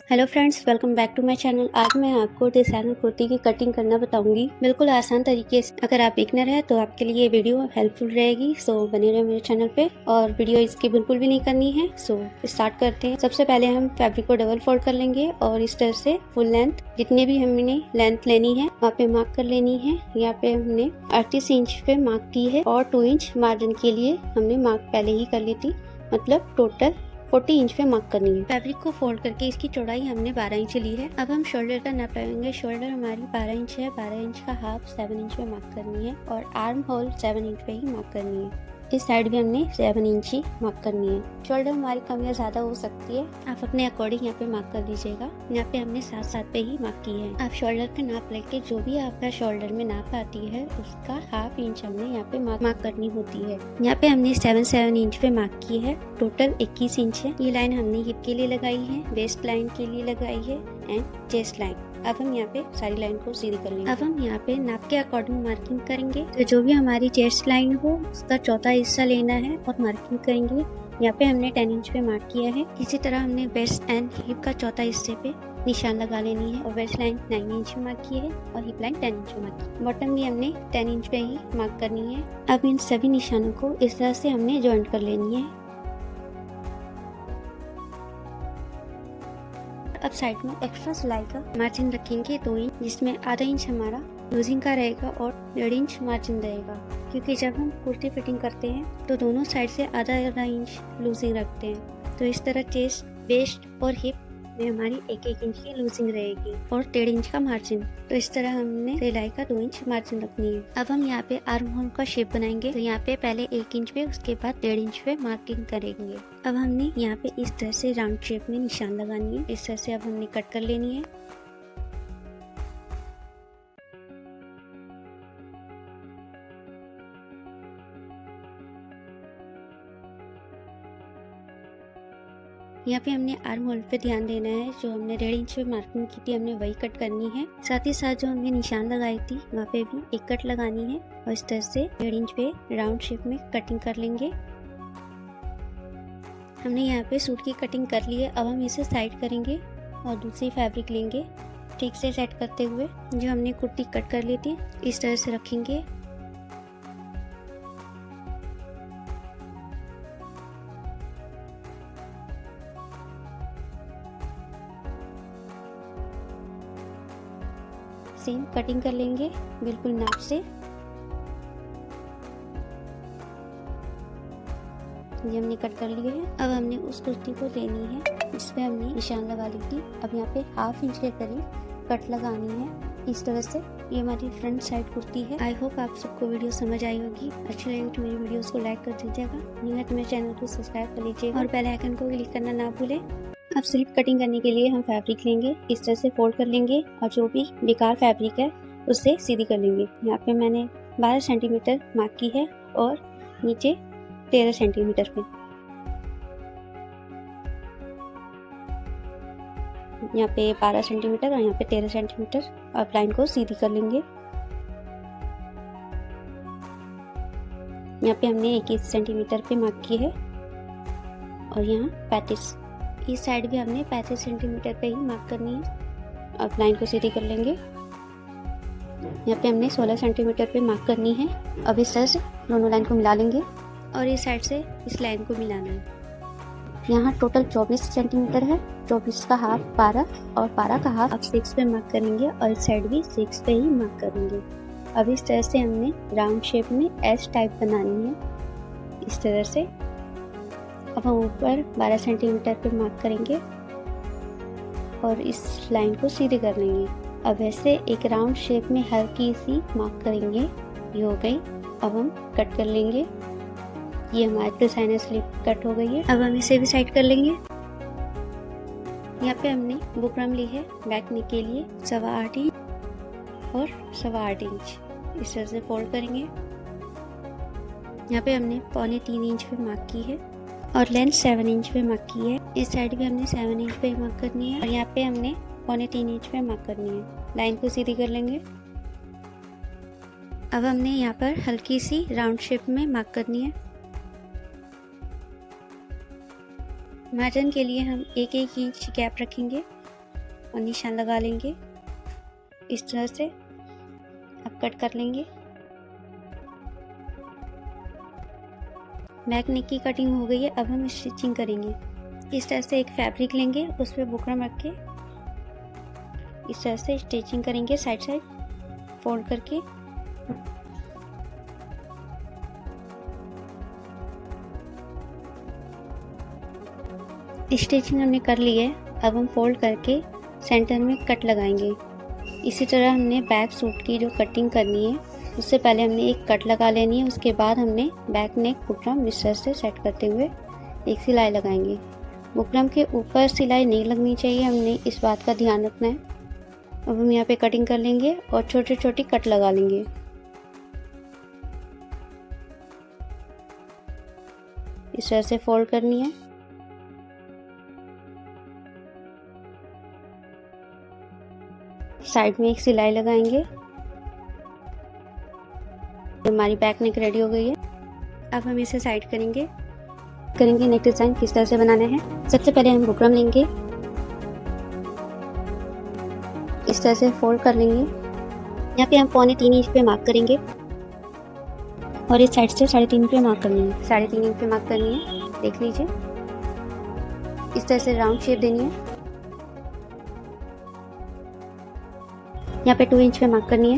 Hello friends, welcome back to my channel. आज मैं आपको डिज़ाइनर कुर्ती की कटिंग करना बताऊंगी, बिल्कुल आसान तरीके से। अगर आप बिगनर है तो आपके लिए ये वीडियो हेल्पफुल रहेगी। सो बने रहे मेरे चैनल पे और वीडियो इसकी बिल्कुल भी नहीं करनी है। सो स्टार्ट करते हैं। सबसे पहले हम फैब्रिक को डबल फोल्ड कर लेंगे और इस तरह से फुल लेंथ जितने भी हमने लेंथ लेनी है वहाँ पे मार्क कर लेनी है। यहाँ पे हमने 38 इंच पे मार्क की है और 2 इंच मार्जिन के लिए हमने मार्क पहले ही कर ली थी, मतलब टोटल 40 इंच पे मार्क करनी है। फैब्रिक को फोल्ड करके इसकी चौड़ाई हमने 12 इंच ली है। अब हम शोल्डर का नाप लगाएंगे। शोल्डर हमारी 12 इंच है, 12 इंच का हाफ 7 इंच पे मार्क करनी है और आर्म होल 7 इंच पे ही मार्क करनी है। इस साइड भी हमने 7 इंच ही मार्क करनी है। शोल्डर हमारी कम या ज्यादा हो सकती है, आप अपने अकॉर्डिंग यहाँ पे मार्क कर लीजिएगा। यहाँ पे हमने 7-7 पे ही मार्क की है। आप शोल्डर का नाप लेके जो भी आपका शोल्डर में नाप आती है उसका हाफ इंच हमने यहाँ पे मार्क करनी होती है। यहाँ पे हमने 7 इंच पे मार्क की है। टोटल 21 इंच है। ये लाइन हमने हिप के लिए लगाई है, वेस्ट लाइन के लिए लगाई है एंड चेस्ट लाइन। अब हम यहाँ पे सारी लाइन को सीधी कर लेंगे। अब हम यहाँ पे नाप के अकॉर्डिंग मार्किंग करेंगे। तो जो भी हमारी चेस्ट लाइन हो उसका चौथा हिस्सा लेना है और मार्किंग करेंगे। यहाँ पे हमने 10 इंच पे मार्क किया है। इसी तरह हमने वेस्ट एंड हिप का चौथा हिस्से पे निशान लगा लेनी है और वेस्ट लाइन 9 इंच पे मार्क की है और हिप लाइन 10 इंच पे मार्क की। बॉटम भी हमने 10 इंच पे ही मार्क करनी है। अब इन सभी निशानों को इस तरह से हमने ज्वाइंट कर लेनी है। अब साइड में एक्स्ट्रा सिलाई का मार्जिन रखेंगे 2 इंच, जिसमें आधा इंच हमारा लूजिंग का रहेगा और 1.5 इंच मार्जिन रहेगा, क्योंकि जब हम कुर्ती फिटिंग करते हैं तो दोनों साइड से आधा आधा इंच लूजिंग रखते हैं। तो इस तरह चेस्ट, वेस्ट और हिप में हमारी 1-1 इंच की लूजिंग रहेगी और 1.5 इंच का मार्जिन। तो इस तरह हमने सिलाई का 2 इंच मार्जिन रखनी है। अब हम यहाँ पे आर्म होल का शेप बनाएंगे। तो यहाँ पे पहले 1 इंच पे, उसके बाद 1.5 इंच पे मार्किंग करेंगे। अब हमने यहाँ पे इस तरह से राउंड शेप में निशान लगानी है। इस तरह से अब हमने कट कर लेनी है। यहाँ पे हमने आर्म होल पे ध्यान देना है। जो हमने 1.5 इंच पे मार्किंग की थी हमने वही कट करनी है। साथ ही साथ जो हमने निशान लगाई थी वहाँ पे भी एक कट लगानी है और इस तरह से 1.5 इंच पे राउंड शेप में कटिंग कर लेंगे। हमने यहाँ पे सूट की कटिंग कर ली है। अब हम इसे साइड करेंगे और दूसरी फैब्रिक लेंगे, ठीक से सेट करते हुए। जो हमने कुर्ती कट कर ली थी इस तरह से रखेंगे। सेम कटिंग कर लेंगे बिल्कुल नाप से। ये हमने कट कर लिए हैं। अब हमने उस कुर्ती को लेनी है जिसपे हमने निशान लगा ली थी। अब यहाँ पे हाफ इंच के करीब कट लगानी है इस तरह से। ये हमारी फ्रंट साइड कुर्ती है। आई होप आप सबको वीडियो समझ आई होगी। अच्छी लगी तो मेरी वीडियोस को लाइक कर दीजिएगा। न्यू है तो मेरे चैनल को सब्सक्राइब कर लीजिएगा और बेल आइकन को क्लिक करना ना भूलें। अब स्लिप कटिंग करने के लिए हम फैब्रिक लेंगे, इस तरह से फोल्ड कर लेंगे और जो भी बेकार फैब्रिक है उससे सीधी कर लेंगे। यहाँ पे मैंने 12 सेंटीमीटर मार्क की है और नीचे 13 सेंटीमीटर पे। यहाँ पे 12 सेंटीमीटर और यहाँ पे 13 सेंटीमीटर। अब लाइन को सीधी कर लेंगे। यहाँ पे हमने 21 सेंटीमीटर पे मार्क की है और यहाँ 35। इस साइड भी हमने 35 सेंटीमीटर पे ही मार्क करनी है। अब लाइन को सीधी कर लेंगे। यहाँ पे हमने 16 सेंटीमीटर पे मार्क करनी है। अब इस तरह से दोनों लाइन को मिला लेंगे और इस साइड से इस लाइन को मिलाना है। यहाँ टोटल 24 सेंटीमीटर है। 24 का हाफ 12 और 12 का हाफ अब 6 पे मार्क करेंगे और इस साइड भी 6 पे ही मार्क करेंगे। अब इस तरह से हमने राउंड शेप में एस टाइप बनानी है इस तरह से। अब हम ऊपर 12 सेंटीमीटर पे मार्क करेंगे और इस लाइन को सीधे कर लेंगे। अब ऐसे एक राउंड शेप में हल्की सी मार्क करेंगे। ये हो गई। अब हम कट कर लेंगे। ये हमारी डिजाइनर स्लिप कट हो गई है। अब हम इसे भी साइड कर लेंगे। यहाँ पे हमने बुकरम ली है बैक नेक के लिए 8.25 इंच और 8.25 इंच। इस तरह से फोल्ड करेंगे। यहाँ पे हमने 2.25 इंच पे मार्क की है और लेंथ 7 इंच पे मार्क की है। इस साइड भी हमने 7 इंच पे मार्क करनी है और यहाँ पे हमने 2.25 इंच पे मार्क करनी है। लाइन को सीधी कर लेंगे। अब हमने यहाँ पर हल्की सी राउंड शेप में मार्क करनी है। मार्जिन के लिए हम 1-1 इंच गैप रखेंगे और निशान लगा लेंगे। इस तरह से अब कट कर लेंगे। बैक नेक की कटिंग हो गई है। अब हम स्टिचिंग करेंगे। इस तरह से एक फैब्रिक लेंगे, उस पर बुकरम रख के इस तरह से स्टिचिंग करेंगे, साइड साइड फोल्ड करके। स्टिचिंग हमने कर ली है। अब हम फोल्ड करके सेंटर में कट लगाएंगे। इसी तरह हमने बैक सूट की जो कटिंग करनी है, उससे पहले हमने एक कट लगा लेनी है। उसके बाद हमने बैक नेक बुकरम इस तरह से सेट करते हुए एक सिलाई लगाएंगे। बुकरम के ऊपर सिलाई नहीं लगनी चाहिए, हमने इस बात का ध्यान रखना है। अब हम यहाँ पे कटिंग कर लेंगे और छोटे छोटे कट लगा लेंगे। इस तरह से फोल्ड करनी है। साइड में एक सिलाई लगाएंगे। हमारी बैक नेक रेडी हो गई है। अब हम इसे साइड करेंगे नेक डिजाइन किस तरह से बनाना है। सबसे पहले हम बुकरम लेंगे, इस तरह से फोल्ड कर लेंगे। यहाँ पे हम 3.25 इंच पे मार्क करेंगे और इस साइड से 3.5 इंच पे मार्क करनी है। 3.5 इंच पे मार्क करनी है, देख लीजिए। इस तरह से राउंड शेप देनी है। यहाँ पे 2 इंच पे मार्क करनी है।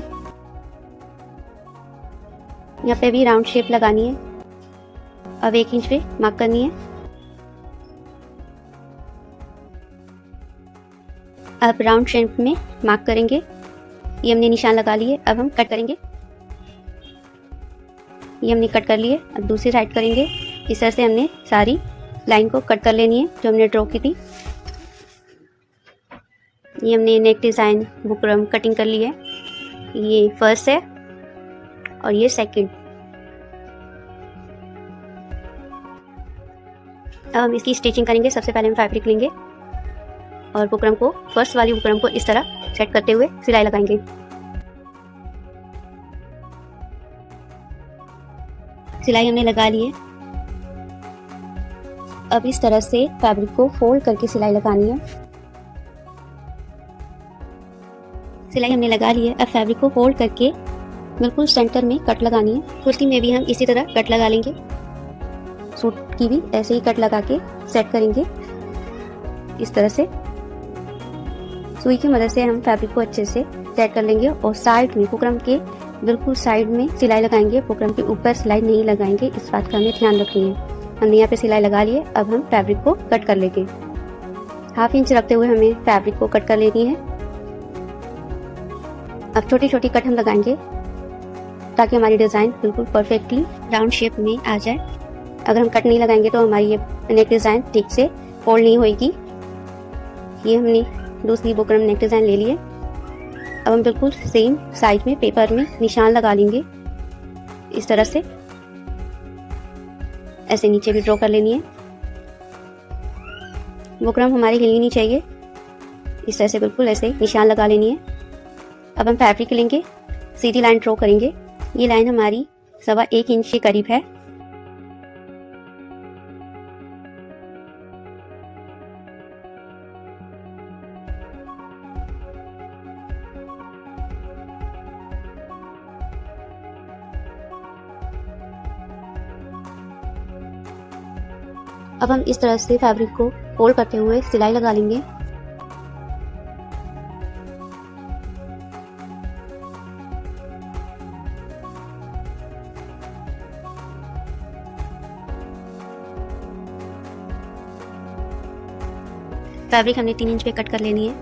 यहाँ पे भी राउंड शेप लगानी है। अब 1 इंच पे मार्क करनी है। अब राउंड शेप में मार्क करेंगे। ये हमने निशान लगा लिए। अब हम कट करेंगे। ये हमने कट कर लिए। अब दूसरी साइड करेंगे। इस तरह से हमने सारी लाइन को कट कर लेनी है जो हमने ड्रॉ की थी। ये हमने नेक डिज़ाइन बुकरम कटिंग कर ली है। ये फर्स्ट है और ये सेकंड। अब हम इसकी स्टिचिंग करेंगे। सबसे पहले हम फैब्रिक लेंगे और बुकरम को, फर्स्ट वाली बुकरम को इस तरह सेट करते हुए सिलाई लगाएंगे। सिलाई हमने लगा ली है। अब इस तरह से फैब्रिक को फोल्ड करके सिलाई लगानी है। सिलाई हमने लगा ली है। अब फैब्रिक को फोल्ड करके बिल्कुल सेंटर में कट लगानी है। कुर्ती में भी हम इसी तरह कट लगा लेंगे। सूट की भी ऐसे ही कट लगा के सेट करेंगे। इस तरह से सुई की मदद से हम फैब्रिक को अच्छे से सेट कर लेंगे और साइड में, बुकरम के बिल्कुल साइड में सिलाई लगाएंगे। बुकरम के ऊपर सिलाई नहीं लगाएंगे, इस बात का हमें ध्यान रखनी है। हमने यहाँ पे सिलाई लगा ली है। अब हम फैब्रिक को कट कर लेंगे। 1/2 इंच रखते हुए हमें फैब्रिक को कट कर लेनी है। अब छोटी छोटी कट हम लगाएंगे ताकि हमारी डिज़ाइन बिल्कुल परफेक्टली राउंड शेप में आ जाए। अगर हम कट नहीं लगाएंगे तो हमारी ये नेक डिज़ाइन ठीक से फोल्ड नहीं होगी। ये हमने दूसरी बुकरम नेक डिज़ाइन ले लिए। अब हम बिल्कुल सेम साइड में पेपर में निशान लगा लेंगे। इस तरह से ऐसे नीचे भी ड्रॉ कर लेनी है। बुकरम हमारी हिलनी नहीं चाहिए। इस तरह से बिल्कुल ऐसे निशान लगा लेनी है। अब हम फैब्रिक लेंगे, सीधी लाइन ड्रॉ करेंगे। ये लाइन हमारी 1.25 इंच के करीब है। अब हम इस तरह से फैब्रिक को फोल्ड करते हुए सिलाई लगा लेंगे। फैब्रिक हमने 3 इंच पे कट कर लेनी है।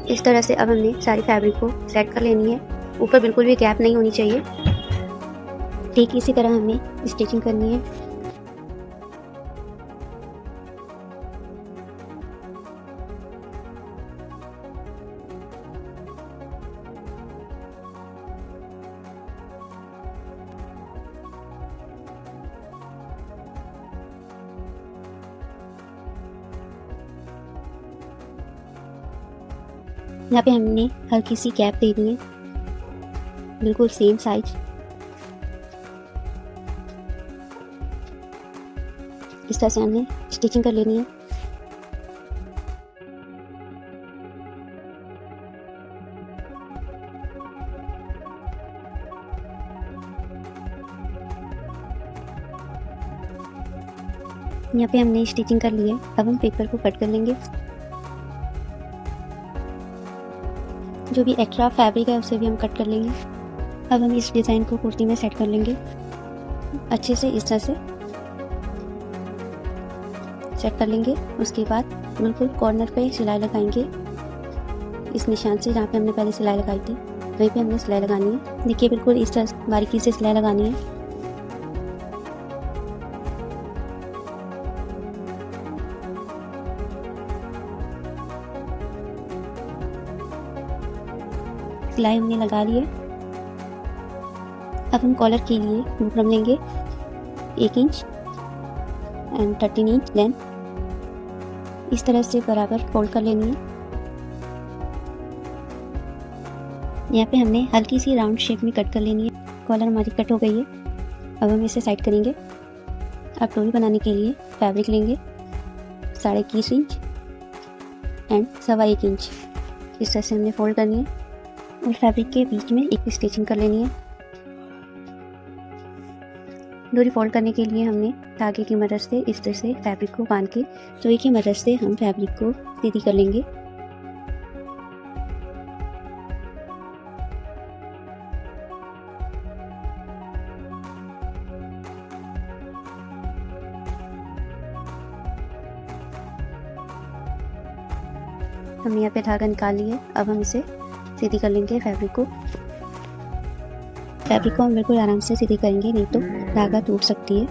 इस तरह से अब हमने सारी फैब्रिक को सेट कर लेनी है। ऊपर बिल्कुल भी गैप नहीं होनी चाहिए। ठीक इसी तरह हमें स्टिचिंग करनी है। यहाँ पे हमने हल्की सी गैप दे दी है, बिल्कुल सेम साइज। इस तरह से हमने स्टिचिंग कर लेनी है। यहाँ पे हमने स्टिचिंग कर ली है। अब हम पेपर को कट कर लेंगे। जो भी एक्स्ट्रा फैब्रिक है उसे भी हम कट कर लेंगे। अब हम इस डिज़ाइन को कुर्ती में सेट कर लेंगे अच्छे से, इस तरह से सेट कर लेंगे। उसके बाद बिल्कुल कॉर्नर पे सिलाई लगाएंगे। इस निशान से जहाँ पे हमने पहले सिलाई लगाई थी वहीं पे हमने सिलाई लगानी है। देखिए बिल्कुल इस तरह बारीकी से सिलाई लगानी है। सिलाई हमने लगा ली है। अब हम कॉलर के लिए बुकरम लेंगे 1 इंच एंड 13 इंच लेंथ। इस तरह से बराबर फोल्ड कर लेनी है। यहाँ पे हमने हल्की सी राउंड शेप में कट कर लेनी है। कॉलर हमारी कट हो गई है। अब हम इसे साइड करेंगे। अब डोरी बनाने के लिए फैब्रिक लेंगे 21.5 इंच एंड 1.25 इंच। इस तरह से हमने फोल्ड करनी है और फैब्रिक के बीच में एक स्टिचिंग कर लेनी है। डोरी फोल्ड करने के लिए हमने धागे की मदद से इस तरह से फैब्रिक को बांध के सुई की मदद से हम फैब्रिक को सीधी कर लेंगे। हमने यहाँ पे धागा निकाल लिया। अब हम इसे सीधी कर लेंगे फैब्रिक को। फैब्रिक को हम बिल्कुल आराम से सीधी करेंगे, नहीं तो धागा टूट सकती है।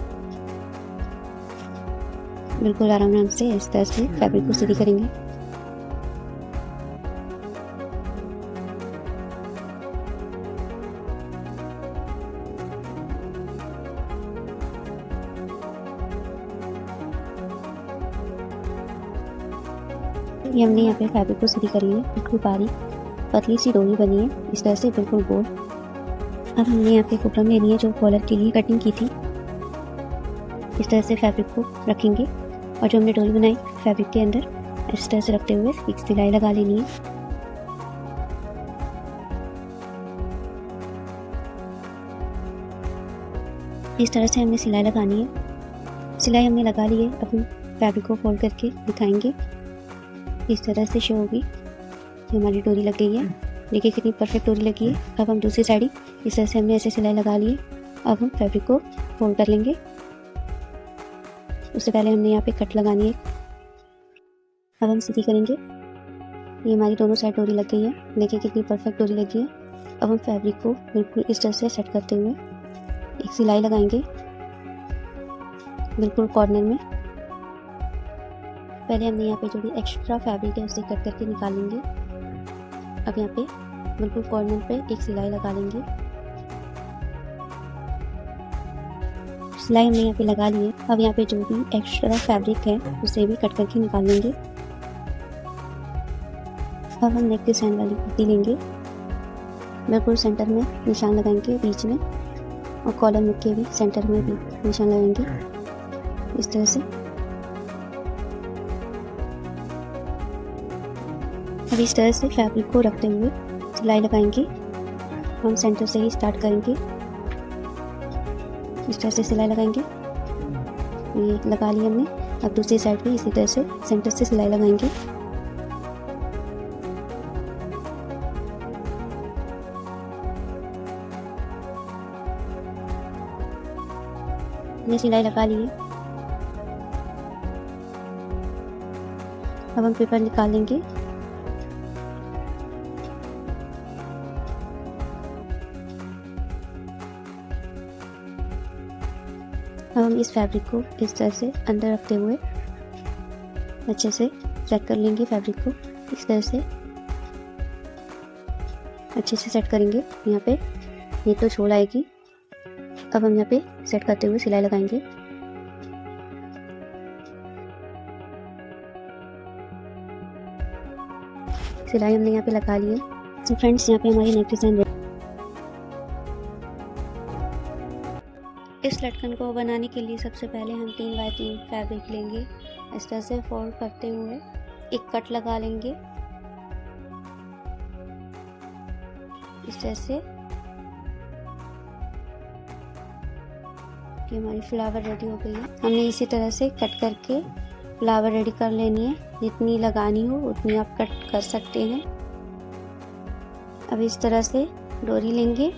बिल्कुल आराम से इस तरह से फैब्रिक को सीधी करेंगे। ये हमने यहाँ पे फैब्रिक को सीधी कर ली है। बिल्कुल बारीक पतली सी डोरी बनी है, इस तरह से बिल्कुल गोल। अब हमने यहाँ पे बुकरम लेनी है जो कॉलर के लिए कटिंग की थी। इस तरह से फैब्रिक को रखेंगे और जो हमने डोरी बनाई फैब्रिक के अंदर इस तरह से रखते हुए एक सिलाई लगा लेनी है। इस तरह से हमने सिलाई लगानी है। सिलाई हमने लगा ली है। अब हम फैब्रिक को फोल्ड करके दिखाएंगे। इस तरह से शो होगी। हमारी डोरी लग गई है। देखिए कितनी परफेक्ट डोरी लगी है। अब हम दूसरी साइड इस तरह से हमने ऐसे सिलाई लगा ली है। अब हम फैब्रिक को फोल्ड कर लेंगे। उससे पहले हमने यहाँ पे कट लगानी है। अब हम सीधी करेंगे। ये हमारी दोनों साइड डोरी लग गई है। देखिए कितनी परफेक्ट डोरी लगी है। अब हम फैब्रिक को बिल्कुल इस तरह से सेट करते हुए एक सिलाई लगाएंगे बिल्कुल कॉर्नर में। पहले हमने यहाँ पे जो भी एक्स्ट्रा फैब्रिक है उसे कट करके निकाल लेंगे। अब यहाँ पे बिल्कुल कॉर्नर पे एक सिलाई लगा लेंगे। सिलाई हमने यहाँ पे लगा ली है। अब यहाँ पे जो भी एक्स्ट्रा फैब्रिक है उसे भी कट करके निकाल लेंगे। अब हम नेक डिजाइन वाली कुर्ती लेंगे। बिल्कुल सेंटर में निशान लगाएंगे बीच में, और कॉलर में के भी सेंटर में भी निशान लगाएंगे इस तरह से। अब इस तरह से फैब्रिक को रखते हुए सिलाई लगाएंगे। हम सेंटर से ही स्टार्ट करेंगे। इस तरह से सिलाई लगाएंगे। ये लगा लिया हमने। अब दूसरी साइड पे इसी तरह से सेंटर से सिलाई लगाएंगे। हमने सिलाई लगा ली है। अब हम पेपर निकाल लेंगे। अब हम इस फैब्रिक को इस तरह से अंदर रखते हुए अच्छे से सेट कर लेंगे। फैब्रिक को इस तरह से अच्छे से सेट करेंगे। यहाँ पे ये तो छोड़ आएगी। अब हम यहाँ पे सेट करते हुए सिलाई लगाएंगे। सिलाई हमने यहाँ पे लगा ली है। तो फ्रेंड्स यहाँ पे हमारी नेक डिज़ाइन इस इस लटकन को बनाने के लिए सबसे पहले हम 3 बाय 3 फैब्रिक लेंगे। इस तरह से फोल्ड करते हुए एक कट लगा लेंगे। इस तरह से कि हमारी फ्लावर रेडी हो गई है। हमने इसी तरह से कट करके फ्लावर रेडी कर लेनी है। जितनी लगानी हो उतनी आप कट कर सकते हैं। अब इस तरह से डोरी लेंगे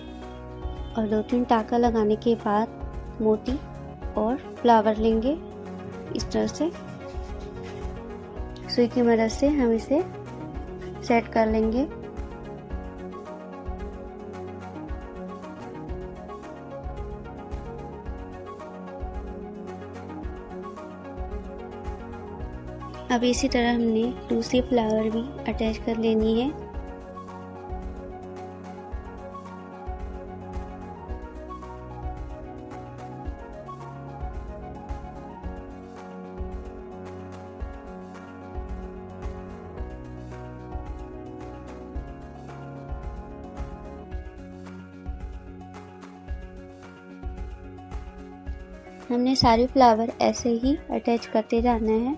और 2-3 टाँका लगाने के बाद मोती और फ्लावर लेंगे। इस तरह से सुई की मदद से हम इसे सेट कर लेंगे। अब इसी तरह हमने दूसरी फ्लावर भी अटैच कर लेनी है। हमने सारे फ्लावर ऐसे ही अटैच करते जाना है।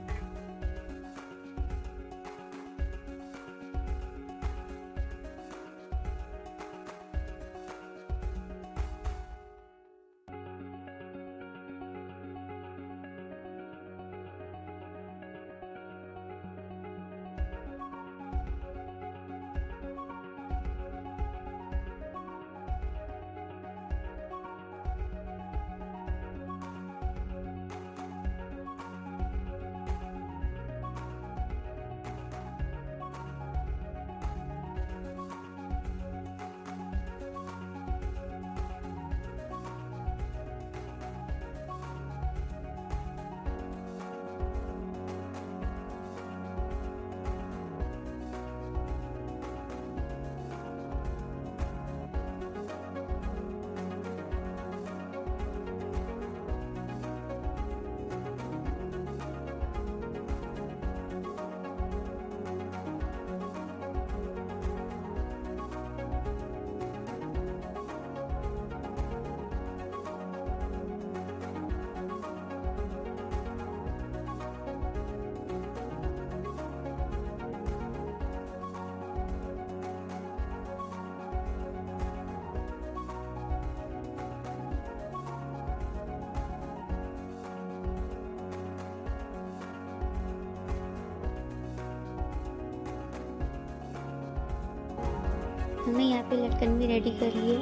हमने यहाँ पे लटकन भी रेडी कर ली है।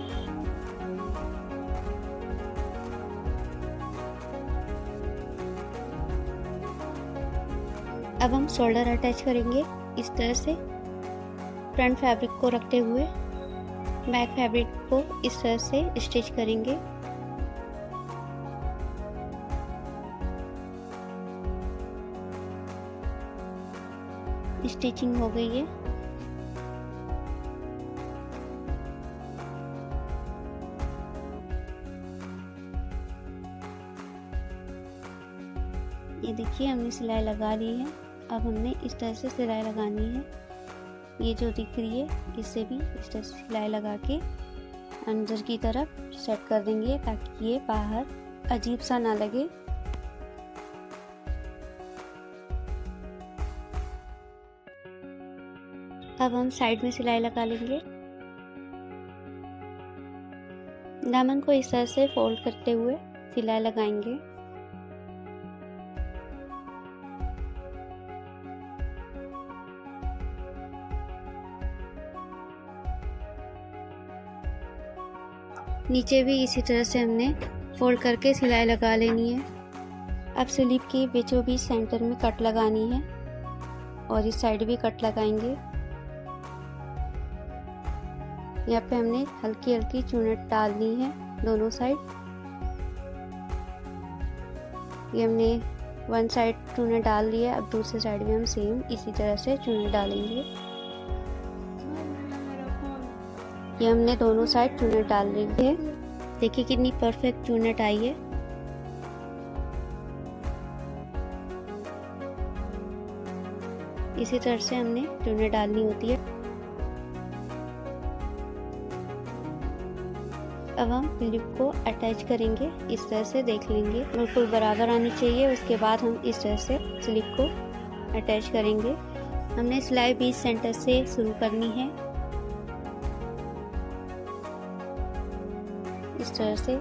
अब हम शोल्डर अटैच करेंगे। इस तरह से फ्रंट फैब्रिक को रखते हुए बैक फैब्रिक को इस तरह से स्टिच करेंगे। स्टिचिंग हो गई है। ये देखिए हमने सिलाई लगा ली है। अब हमने इस तरह से सिलाई लगानी है। ये जो दिख रही है इससे भी इस तरह से सिलाई लगा के अंदर की तरफ सेट कर देंगे ताकि ये बाहर अजीब सा ना लगे। अब हम साइड में सिलाई लगा लेंगे। दामन को इस तरह से फोल्ड करते हुए सिलाई लगाएंगे। नीचे भी इसी तरह से हमने फोल्ड करके सिलाई लगा लेनी है। अब स्लीव के बीचों बीच सेंटर में कट लगानी है और इस साइड भी कट लगाएंगे। यहाँ पे हमने हल्की हल्की चुनट डालनी है दोनों साइड। ये हमने वन साइड चुनट डाल ली है। अब दूसरे साइड में हम सेम इसी तरह से चुनट डालेंगे। ये हमने दोनों साइड चुनट डाल ली है। देखिए कितनी परफेक्ट चुनट आई है। इसी तरह से हमने चुनट डालनी होती है। अब हम क्लिप को अटैच करेंगे। इस तरह से देख लेंगे, बिल्कुल बराबर आनी चाहिए। उसके बाद हम इस तरह से स्लिप को अटैच करेंगे। हमने सिलाई बीच सेंटर से शुरू करनी है, इस तरह से।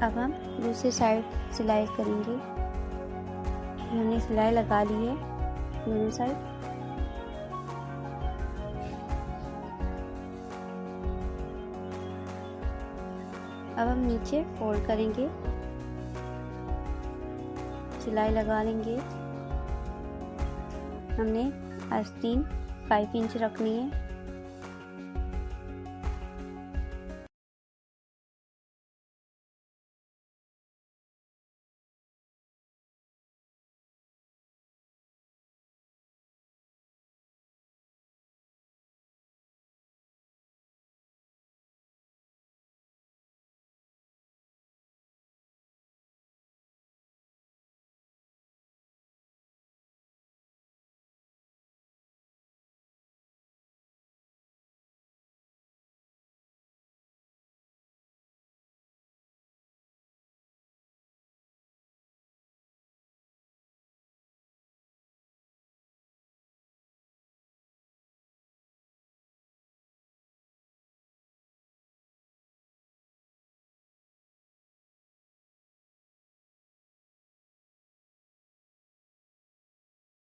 अब हम दूसरी साइड सिलाई करेंगे। हमने सिलाई लगा ली है दोनों साइड। अब हम नीचे फोल्ड करेंगे, सिलाई लगा लेंगे। हमने आस्तीन 5 इंच रखनी है।